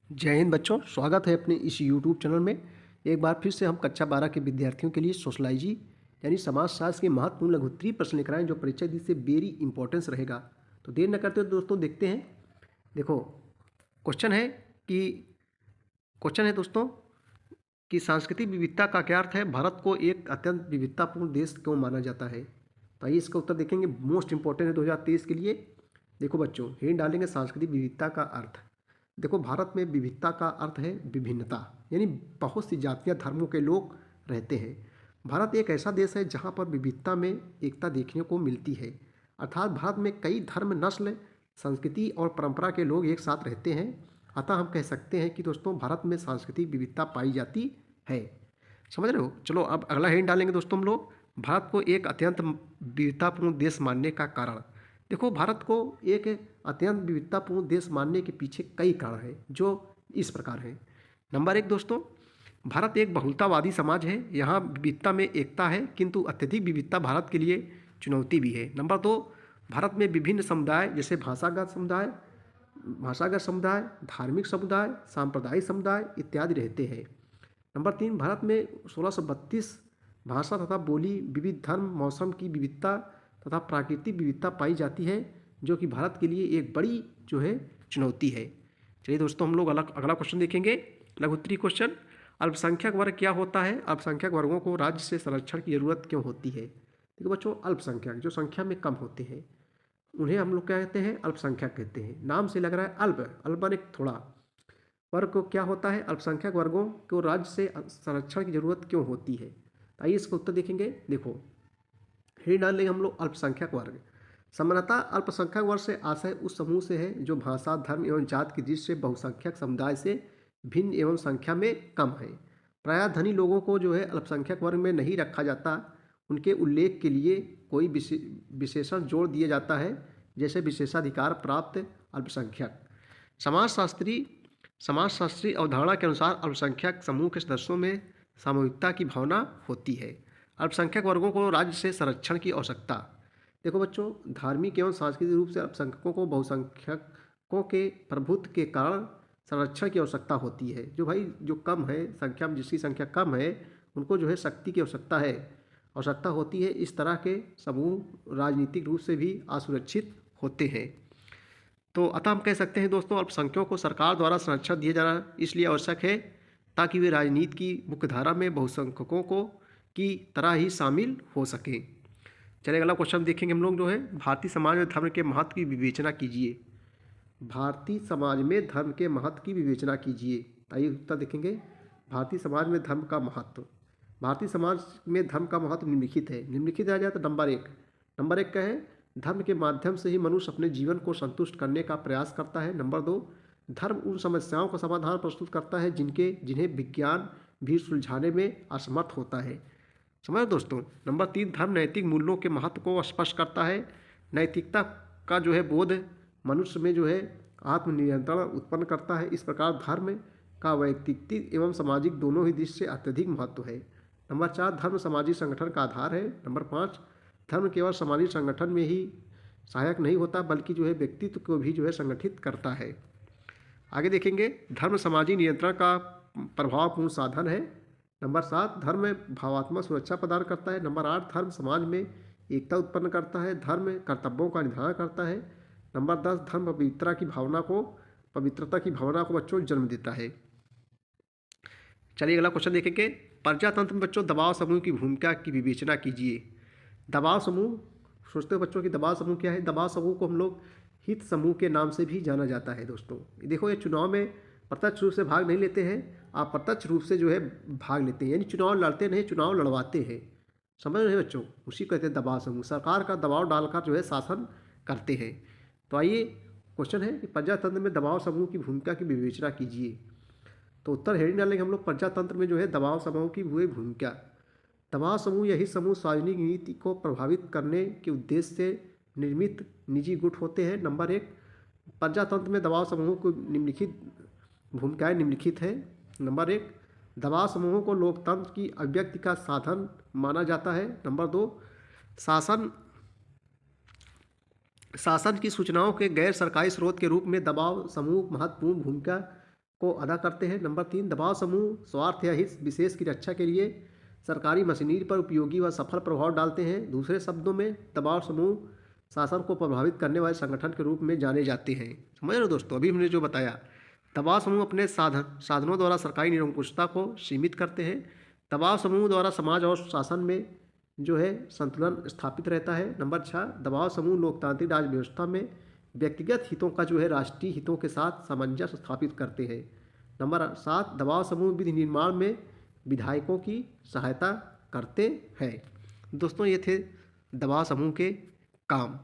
जय हिंद बच्चों, स्वागत है अपने इस यूट्यूब चैनल में। एक बार फिर से हम कक्षा 12 के विद्यार्थियों के लिए सोशलॉजी यानी समाजशास्त्र के महत्वपूर्ण लघुत्तरीय प्रश्न लेकर आए, जो परीक्षा दी से वेरी इंपॉर्टेंस रहेगा। तो देर न करते हुए दोस्तों देखते हैं। देखो, क्वेश्चन है कि क्वेश्चन है दोस्तों कि सांस्कृतिक विविधता का क्या अर्थ है, भारत को एक अत्यंत विविधतापूर्ण देश क्यों माना जाता है। तो आइए इसका उत्तर देखेंगे। मोस्ट इंपॉर्टेंट है 2023 के लिए। देखो बच्चों, हेड डालेंगे सांस्कृतिक विविधता का अर्थ। देखो, भारत में विविधता का अर्थ है विभिन्नता, यानी बहुत सी जातियां धर्मों के लोग रहते हैं। भारत एक ऐसा देश है जहां पर विविधता में एकता देखने को मिलती है। अर्थात भारत में कई धर्म, नस्ल, संस्कृति और परंपरा के लोग एक साथ रहते हैं। अतः हम कह सकते हैं कि दोस्तों भारत में सांस्कृतिक विविधता पाई जाती है। समझ रहे हो। चलो अब अगला हेड डालेंगे दोस्तों हम लोग, भारत को एक अत्यंत विविधतापूर्ण देश मानने का कारण। देखो, भारत को एक अत्यंत विविधतापूर्ण देश मानने के पीछे कई कारण हैं, जो इस प्रकार हैं। नंबर एक दोस्तों, भारत एक बहुलतावादी समाज है। यहाँ विविधता में एकता है, किंतु अत्यधिक विविधता भारत के लिए चुनौती भी है। नंबर दो, भारत में विभिन्न समुदाय जैसे भाषागत समुदाय, धार्मिक समुदाय, सांप्रदायिक समुदाय इत्यादि रहते हैं। नंबर तीन, भारत में 1632 भाषा तथा बोली, विविध धर्म, मौसम की विविधता तथा प्राकृतिक विविधता पाई जाती है, जो कि भारत के लिए एक बड़ी जो है चुनौती है। चलिए दोस्तों, हम लोग अगला क्वेश्चन देखेंगे, लघुत्तरीय क्वेश्चन। अल्पसंख्यक वर्ग क्या होता है, अल्पसंख्यक वर्गों को राज्य से संरक्षण की जरूरत क्यों होती है। देखो बच्चों, अल्पसंख्यक जो संख्या में कम होते हैं उन्हें हम लोग क्या कहते हैं, अल्पसंख्यक कहते हैं। नाम से लग रहा है अल्प, अल्प माने थोड़ा। वर्ग को क्या होता है, अल्पसंख्यक वर्गों को राज्य से संरक्षण की जरूरत क्यों होती है। तो आइए इसका उत्तर देखेंगे। देखो, हेड डाल लेंगे हम लोग अल्पसंख्यक वर्ग। सामान्यतः अल्पसंख्यक वर्ग से आशय उस समूह से है जो भाषा, धर्म एवं जाति की दृष्टि से बहुसंख्यक समुदाय से भिन्न एवं संख्या में कम है। प्रायः धनी लोगों को जो है अल्पसंख्यक वर्ग में नहीं रखा जाता। उनके उल्लेख के लिए कोई विशेषण जोड़ दिया जाता है, जैसे विशेषाधिकार प्राप्त अल्पसंख्यक। समाजशास्त्री समाजशास्त्री अवधारणा के अनुसार अल्पसंख्यक समूह के सदस्यों में सामूहिकता की भावना होती है। अल्पसंख्यक वर्गों को राज्य से संरक्षण की आवश्यकता। देखो बच्चों, धार्मिक एवं सांस्कृतिक रूप से अल्पसंख्यकों को बहुसंख्यकों के प्रभुत्व के कारण संरक्षण की आवश्यकता होती है। जो कम है संख्या में, जिसकी संख्या कम है, उनको जो है शक्ति की आवश्यकता होती है। इस तरह के समूह राजनीतिक रूप से भी असुरक्षित होते हैं। तो अतः हम कह सकते हैं दोस्तों, अल्पसंख्यकों को सरकार द्वारा संरक्षण दिया जाना इसलिए आवश्यक है ताकि वे राजनीति की मुख्यधारा में बहुसंख्यकों को की तरह ही शामिल हो सकें। चलिए अगला क्वेश्चन देखेंगे हम लोग, जो है भारतीय समाज में धर्म के महत्व की विवेचना कीजिए। भारतीय समाज में धर्म के महत्व की विवेचना कीजिए। आइए उत्तर देखेंगे। भारतीय समाज में धर्म का महत्व। भारतीय समाज में धर्म का महत्व निम्नलिखित है। निम्नलिखित आ जाए तो नंबर एक का है, धर्म के माध्यम से ही मनुष्य अपने जीवन को संतुष्ट करने का प्रयास करता है। नंबर दो, धर्म उन समस्याओं का समाधान प्रस्तुत करता है जिन्हें विज्ञान भी सुलझाने में असमर्थ होता है। समझ दोस्तों। नंबर तीन, धर्म नैतिक मूल्यों के महत्व को स्पष्ट करता है। नैतिकता का जो है बोध मनुष्य में जो है आत्मनियंत्रण उत्पन्न करता है। इस प्रकार धर्म का वैयक्तिक एवं सामाजिक दोनों ही दृष्टि से अत्यधिक महत्व है। नंबर चार, धर्म सामाजिक संगठन का आधार है। नंबर पाँच, धर्म केवल सामाजिक संगठन में ही सहायक नहीं होता, बल्कि जो है व्यक्तित्व को भी जो है संगठित करता है। आगे देखेंगे, धर्म सामाजिक नियंत्रण का प्रभावपूर्ण साधन है। नंबर सात, धर्म भावात्मक सुरक्षा प्रदान करता है। नंबर आठ, धर्म समाज में एकता उत्पन्न करता है। धर्म कर्तव्यों का निर्धारण करता है। नंबर 10, धर्म पवित्रता की भावना को बच्चों जन्म देता है। चलिए अगला क्वेश्चन देखेंगे। प्रजातंत्र में बच्चों दबाव समूह की भूमिका की विवेचना कीजिए। दबाव समूह, सोचते हो बच्चों कि दबाव समूह क्या है। दबाव समूह को हम लोग हित समूह के नाम से भी जाना जाता है। दोस्तों देखो, ये चुनाव में प्रत्यक्ष रूप से भाग नहीं लेते हैं, आप प्रत्यक्ष रूप से जो है भाग लेते हैं, यानी चुनाव लड़ते नहीं, चुनाव लड़वाते हैं। समझ रहे हैं बच्चों, उसी कहते हैं दबाव समूह। सरकार का दबाव डालकर जो है शासन करते हैं। तो आइए क्वेश्चन है कि प्रजातंत्र में दबाव समूह की भूमिका की विवेचना कीजिए। तो उत्तर हेडिंग डालेंगे हम लोग, प्रजातंत्र में जो है दबाव समूह की हुई भूमिका। दबाव समूह यही समूह सार्वजनिक नीति को प्रभावित करने के उद्देश्य से निर्मित निजी गुट होते हैं। नंबर एक, प्रजातंत्र में दबाव समूह को भूमिकाएं निम्नलिखित है। नंबर एक, दबाव समूहों को लोकतंत्र की अभिव्यक्ति का साधन माना जाता है। नंबर दो, शासन की सूचनाओं के गैर सरकारी स्रोत के रूप में दबाव समूह महत्वपूर्ण भूमिका को अदा करते हैं। नंबर 3, दबाव समूह स्वार्थ या हित विशेष की रक्षा के लिए सरकारी मशीनरी पर उपयोगी व सफल प्रभाव डालते हैं। दूसरे शब्दों में दबाव समूह शासन को प्रभावित करने वाले संगठन के रूप में जाने जाते हैं। समझ रहे हो दोस्तों, अभी हमने जो बताया, दबाव समूह अपने साधनों द्वारा सरकारी निरंकुशता को सीमित करते हैं। दबाव समूह द्वारा समाज और शासन में जो है संतुलन स्थापित रहता है। नंबर 6, दबाव समूह लोकतांत्रिक राज्य व्यवस्था में व्यक्तिगत हितों का जो है राष्ट्रीय हितों के साथ सामंजस्य स्थापित करते हैं। नंबर 7, दबाव समूह विधि निर्माण में विधायकों की सहायता करते हैं। दोस्तों, ये थे दबाव समूह के काम।